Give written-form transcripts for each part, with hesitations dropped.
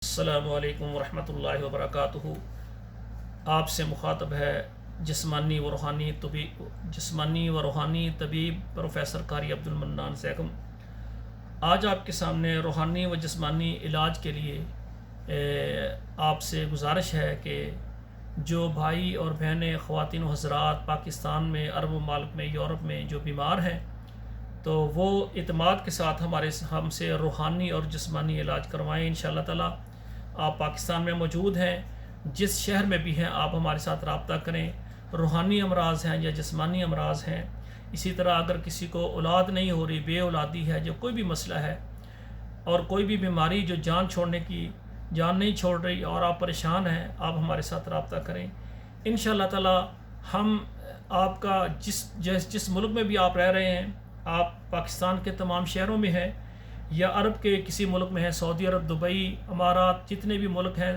السلام علیکم ورحمۃ اللہ وبرکاتہ۔ آپ سے مخاطب ہے جسمانی و روحانی طبیب پروفیسر قاری عبد المنان سیکم۔ آج آپ کے سامنے روحانی و جسمانی علاج کے لیے آپ سے گزارش ہے کہ جو بھائی اور بہنیں، خواتین و حضرات پاکستان میں، عرب ممالک میں، یورپ میں جو بیمار ہیں، تو وہ اعتماد کے ساتھ ہم سے روحانی اور جسمانی علاج کروائیں انشاءاللہ تعالی۔ آپ پاکستان میں موجود ہیں، جس شہر میں بھی ہیں آپ ہمارے ساتھ رابطہ کریں۔ روحانی امراض ہیں یا جسمانی امراض ہیں، اسی طرح اگر کسی کو اولاد نہیں ہو رہی، بے اولادی ہے، جو کوئی بھی مسئلہ ہے اور کوئی بھی بیماری جو جان نہیں چھوڑ رہی اور آپ پریشان ہیں، آپ ہمارے ساتھ رابطہ کریں انشاءاللہ تعالی۔ ہم آپ کا جس ملک میں بھی آپ رہ رہے ہیں، آپ پاکستان کے تمام شہروں میں ہیں یا عرب کے کسی ملک میں ہیں، سعودی عرب، دبئی، امارات، جتنے بھی ملک ہیں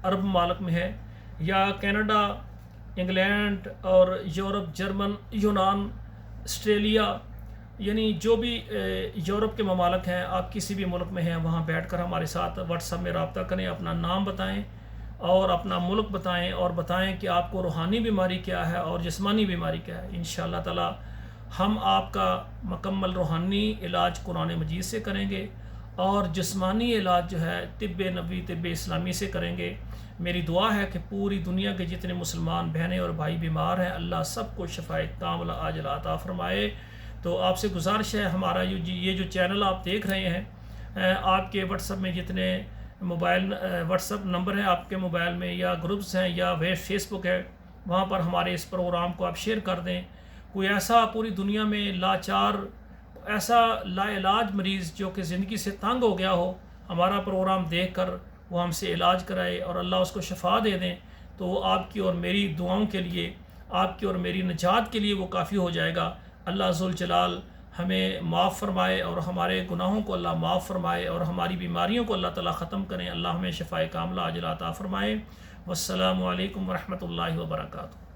عرب ممالک میں ہیں، یا کینیڈا، انگلینڈ اور یورپ، جرمن، یونان، آسٹریلیا، یعنی جو بھی یورپ کے ممالک ہیں، آپ کسی بھی ملک میں ہیں، وہاں بیٹھ کر ہمارے ساتھ واٹس ایپ میں رابطہ کریں، اپنا نام بتائیں اور اپنا ملک بتائیں، اور بتائیں کہ آپ کو روحانی بیماری کیا ہے اور جسمانی بیماری کیا ہے۔ انشاءاللہ تعالی ہم آپ کا مکمل روحانی علاج قرآن مجید سے کریں گے اور جسمانی علاج جو ہے طب نبوی، طب اسلامی سے کریں گے۔ میری دعا ہے کہ پوری دنیا کے جتنے مسلمان بہنیں اور بھائی بیمار ہیں، اللہ سب کو شفائے کاملہ عاجلہ عطا فرمائے۔ تو آپ سے گزارش ہے، ہمارا یہ جو چینل آپ دیکھ رہے ہیں، آپ کے واٹس ایپ میں جتنے واٹس ایپ نمبر ہیں آپ کے موبائل میں، یا گروپس ہیں یا فیس بک ہے، وہاں پر ہمارے اس پروگرام کو آپ شیئر کر دیں۔ کوئی ایسا پوری دنیا میں لاچار، ایسا لا علاج مریض جو کہ زندگی سے تنگ ہو گیا ہو، ہمارا پروگرام دیکھ کر وہ ہم سے علاج کرائے اور اللہ اس کو شفا دے دیں، تو وہ آپ کی اور میری دعاؤں کے لیے، آپ کی اور میری نجات کے لیے وہ کافی ہو جائے گا۔ اللہ ذوالجلال ہمیں معاف فرمائے اور ہمارے گناہوں کو اللہ معاف فرمائے اور ہماری بیماریوں کو اللہ تعالیٰ ختم کریں۔ اللہ ہمیں شفائے کاملہ عاجلہ عطا فرمائے۔ والسلام علیکم ورحمۃ اللہ وبرکاتہ۔